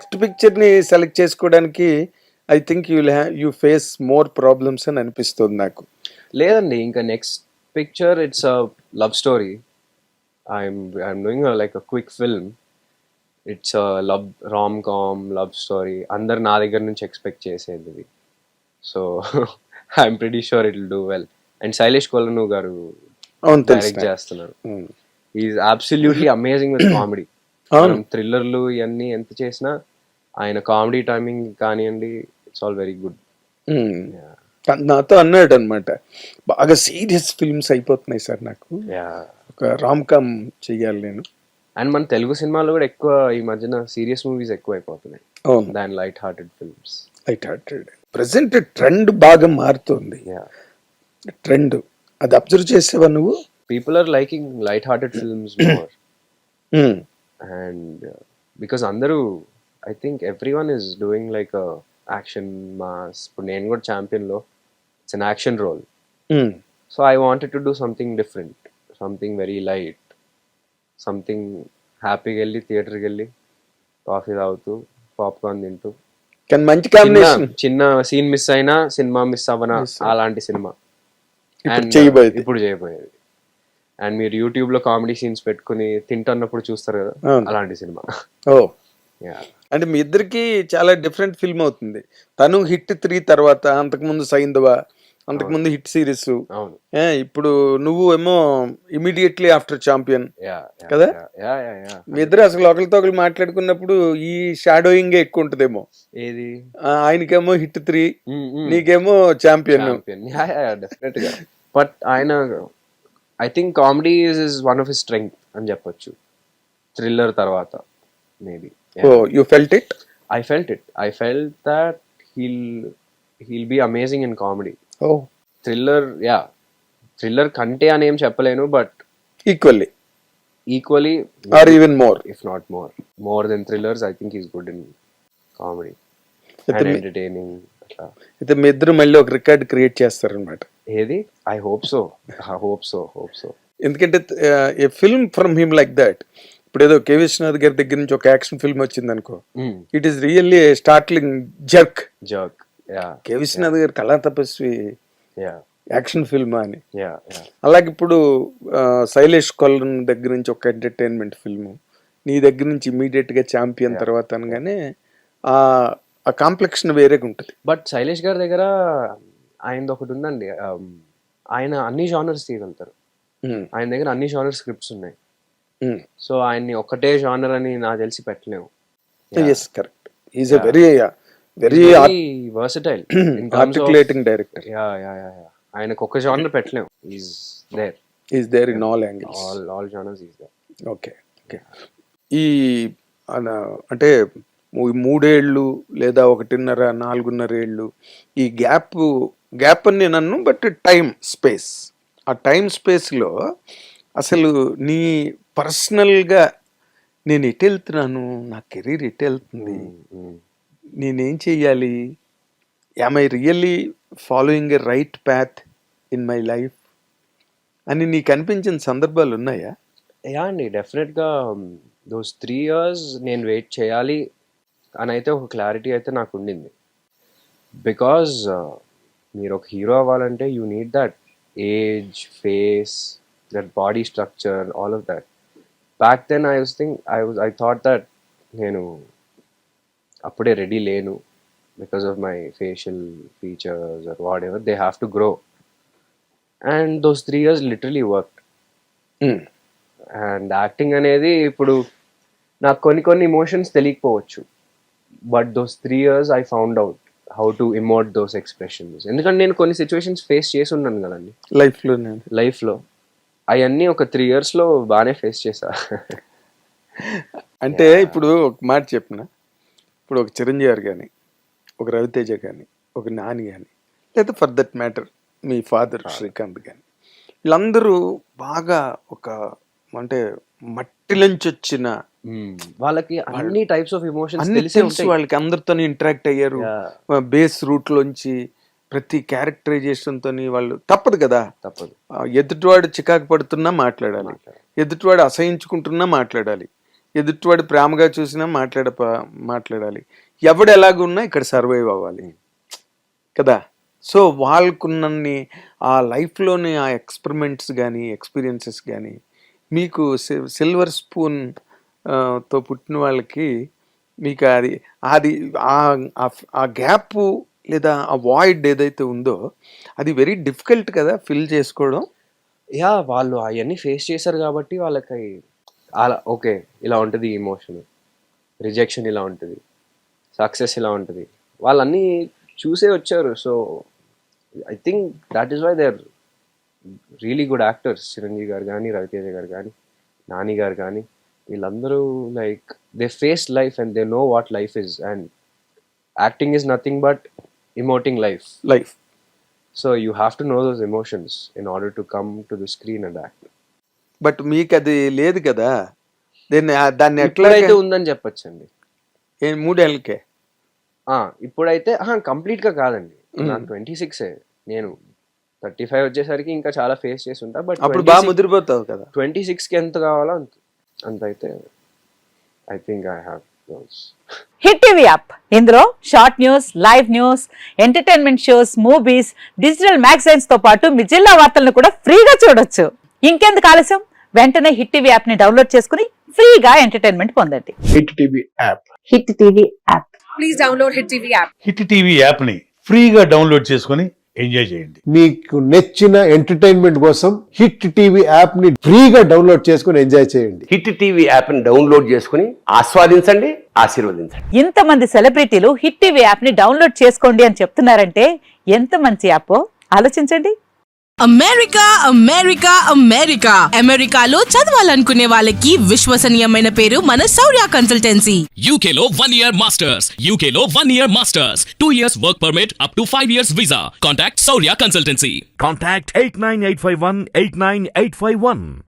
Next పిక్చర్ని select చేసుకోవడానికి I think you face more problems అని అనిపిస్తుంది నాకు. లేదండి, ఇంకా next picture it's a love story. I'm doing like a quick film. It's a love rom com love story. అందరు నా దగ్గర నుంచి ఎక్స్పెక్ట్ చేసేది ఇది. So I'm pretty sure it will do well. And Shailesh Kolanu గారు అవును, డైరెక్ట్ తెలుసు. చేస్తున్నారు. Is absolutely amazing with comedy. మనం థ్రిల్లర్లు ఇవన్నీ ఎంత చేసినా ఆయన కామెడీ టైమింగ్ కానివ్వండి, ఇట్స్ ఆల్ వెరీ గుడ్. నాతో అన్నాడు అనమాట, బాగా సీరియస్ ఫిల్మ్స్ అయిపోతున్నాయి సార్ నాకు, ఒక రామ్ కామ్ చెయ్యాలి నేను. అండ్ మన తెలుగు సినిమాలో కూడా ఎక్కువ ఈ మధ్యన సీరియస్ మూవీస్ ఎక్కువ అయిపోతున్నాయి. అవును, దాని light hearted films. Light hearted present trend బాగా మారుతుంది. ట్రెండ్ అది అబ్జర్వ్ చేసావా నువ్వు? People are liking light hearted films more. And because అందరూ I think everyone is doing like action mass. ఇప్పుడు నేను కూడా ఛాంపియన్లో it's an action role. So I wanted to do something different, something very light, something హ్యాపీగా వెళ్ళి థియేటర్కి వెళ్ళి coffee తాగుతూ పాప్కార్న్ తింటూ, కానీ మంచి కాంబినేషన్. చిన్న సీన్ మిస్ అయినా సినిమా మిస్ అవ్వనా అలాంటి సినిమా ఇప్పుడు చేయబోయేది. అండ్ మీరు యూట్యూబ్ లో కామెడీ సీన్స్ పెట్టుకుని తింటున్నప్పుడు చూస్తారు కదా, అలాంటి సినిమా. ఓ, అంటే మీ ఇద్దరికి చాలా డిఫరెంట్ ఫిల్మ్ అవుతుంది. తను హిట్ 3 తర్వాత, అంతకుముందు సైంధవ, అంతకుముందు హిట్ సిరీస్, ఇప్పుడు నువ్వు ఏమో ఇమీడియట్లీ ఆఫ్టర్ ఛాంపియన్ కదా. మీ ఇద్దరు అసలు ఒకరితో ఒకరు మాట్లాడుకున్నప్పుడు ఈ షాడోయింగ్ ఎక్కువ ఉంటదేమో. ఏది? ఆయనకేమో హిట్ 3, నీకేమో ఛాంపియన్. డెఫినెట్ గా. బట్ ఆయన I think comedy is one of his strength అని చెప్పొచ్చు. థ్రిల్లర్ తర్వాత maybe. Oh, you felt it? I felt it. I felt that he'll be amazing in comedy. Oh. Thriller, yeah. Thriller kante అని ఏం చెప్పలేను, but equally or even more, if not more than thrillers. I think he's good in comedy and entertaining. అయితే మీ ఇద్దరు మళ్ళీ ఒక record create చేస్తారనమాట. ఏది? I hope so. ఎందుకంటే a film from him like that, ఇప్పుడు ఏదో కే విశ్వనాథ్ గారి దగ్గర నుంచి ఒక యాక్షన్ ఫిల్మ్ వచ్చింది అనుకో, it is really startling jerk. K Vishwanath గారి కళా తపస్వి యాక్షన్ ఫిల్మ్ అని. అలాగే ఇప్పుడు శైలేష్ కొల్లన్ దగ్గర నుంచి ఒక ఎంటర్టైన్మెంట్ ఫిల్మ్, నీ దగ్గర నుంచి ఇమీడియట్ గా ఛాంపియన్ తర్వాత అనగానే ఆ కాంప్లెక్షన్ వేరేగా ఉంటుంది. బట్ శైలేష్ గారి దగ్గర ఆయనది ఒకటి ఉందండి, ఆయన అన్ని జానర్స్ తీయగలుగుతారు. ఆయన దగ్గర అన్ని జానర్ స్క్రిప్ట్స్ ఉన్నాయి. సో ఆయన్ని ఒకటే జానర్ అని నాకు తెలిసి పెట్టలేము. yes, correct. He's a very versatile articulating director. Yeah. ఆయనకు ఒక జానర్ పెట్టలేము. He's there in all angles, all genres he's there. Okay. ఈ అంటే 3 ఏళ్ళు లేదా 1.5-4.5 ఏళ్ళు ఈ గ్యాప్ అని నేను అన్ను, బట్ ఆ టైం స్పేస్లో అసలు నీ పర్సనల్గా నేను ఎటు వెళ్తున్నాను, నా కెరీర్ ఎటు వెళ్తుంది, నేనేం చెయ్యాలి, am I really following a right path in my life అని నీకు అనిపించిన సందర్భాలు ఉన్నాయా? అండి, డెఫినెట్గా దోస్ 3 years నేను వెయిట్ చేయాలి అని అయితే ఒక క్లారిటీ అయితే నాకు ఉండింది. బికాజ్ మీరు ఒక హీరో అవ్వాలంటే you need that age, face, that body structure, all of that. Back then I thought that నేను అప్పుడే రెడీ లేను because of my facial features or whatever. They have to grow, and those 3 years literally worked. And acting అనేది ఇప్పుడు నాకు కొన్ని emotions తెలియకపోవచ్చు, but those 3 years I found out how to emote those expressions. ఎందుకంటే నేను కొన్ని situations face చేసి ఉన్నాను కదండి లైఫ్లో. అవన్నీ ఒక 3 years లో బాగానే ఫేస్ చేశా. అంటే ఇప్పుడు ఒక మాట చెప్పిన, ఇప్పుడు ఒక చిరంజీవి గారు కానీ, ఒక రవితేజ కానీ, ఒక నాని కానీ, లేదా for that matter me father Srikanth కానీ, వీళ్ళందరూ బాగా ఒక అంటే మట్టిలోంచి వచ్చిన వాళ్ళకి అన్ని టైప్స్ ఆఫ్ ఎమోషన్స్ తెలిసి వాళ్ళకి అందరితో ఇంటరాక్ట్ అయ్యారు. బేస్ రూట్ లోంచి ప్రతి క్యారెక్టరైజేషన్ తోని వాళ్ళు తప్పదు. ఎదుటివాడు చికాకు పడుతున్నా మాట్లాడాలి, ఎదుటివాడు అసహించుకుంటున్నా మాట్లాడాలి, ఎదుటివాడు ప్రేమగా చూసినా మాట్లాడాలి, ఎవడు ఎలాగున్నా ఇక్కడ సర్వైవ్ అవ్వాలి కదా. సో వాళ్ళకున్నన్ని ఆ లైఫ్లోని ఆ ఎక్స్పెరిమెంట్స్ కానీ ఎక్స్పీరియన్సెస్ కానీ మీకు సిల్వర్ స్పూన్ తో పుట్టిన వాళ్ళకి మీకు అది అది ఆ గ్యాప్ లేదా ఆ వాయిడ్ ఏదైతే ఉందో అది వెరీ డిఫికల్ట్ కదా ఫిల్ చేసుకోవడం. యా వాళ్ళు అవన్నీ ఫేస్ చేశారు కాబట్టి వాళ్ళకి అలా ఓకే ఇలా ఉంటుంది ఇమోషన్, రిజెక్షన్ ఇలా ఉంటుంది, సక్సెస్ ఇలా ఉంటుంది, వాళ్ళన్నీ చూసే వచ్చారు. So I think that is why they are really good actors. Chiranjeevi గారు కానీ, రవితేజ గారు కానీ, నాని గారు కానీ, వీళ్ళందరూ like they face life and they know what life is, and acting is nothing but emoting life. So you have to know those emotions in order to come to the screen and act. But మీకు అది లేదు కదా, దాన్ని ఎట్లయితే ఉందని చెప్పొచ్చండి. 3 ఏళ్ళకే ఇప్పుడైతే కంప్లీట్గా కాదండి, నాకు 26, నేను 35 వచ్చేసరికి ఇంకా చాలా ఫేస్ చేసి ఉంటా. బట్ అప్పుడు బాగా ముదిరిపోతావు కదా. 26కి ఎంత కావాలో అంత అయితే I think I have those. Hit TV app, ఇందులో short news, live news, entertainment shows, movies, digital magazines తో పాటు మీ జిల్లా వార్తలను కూడా ఫ్రీగా చూడొచ్చు. ఇంకెందుకు ఆలస్యం, వెంటనే హిట్ టీవీ యాప్ ని డౌన్లోడ్ చేసుకుని ఫ్రీగా ఎంటర్టైన్మెంట్ పొందండి. Hit TV app. Hit TV app. Please download Hit TV app. Hit TV app ని ఫ్రీగా డౌన్లోడ్ చేసుకొని ఎంజాయ్ చేయండి. మీకు నచ్చిన ఎంటర్టైన్మెంట్ కోసం హిట్ టీవీ యాప్ ని ఫ్రీగా డౌన్లోడ్ చేసుకొని ఎంజాయ్ చేయండి. హిట్ టీవీ యాప్ని డౌన్లోడ్ చేసుకుని ఆస్వాదించండి, ఆశీర్వదించండి. ఇంతమంది సెలబ్రిటీలు హిట్ టీవీ యాప్ ని డౌన్లోడ్ చేసుకోండి అని చెప్తున్నారంటే ఎంత మంచి యాప్ ఆలోచించండి. అమెరికా అమెరికా అమెరికా అమెరికాలో చదవాలనుకునే వాళ్ళకి విశ్వసనీయమైన పేరు మన శౌర్య కన్సల్టెన్సీ. UK లో 1 year masters, UK లో 1 year masters, 2 years work permit up to 5 years visa. Contact Saurya Consultancy. Contact 89851 89851.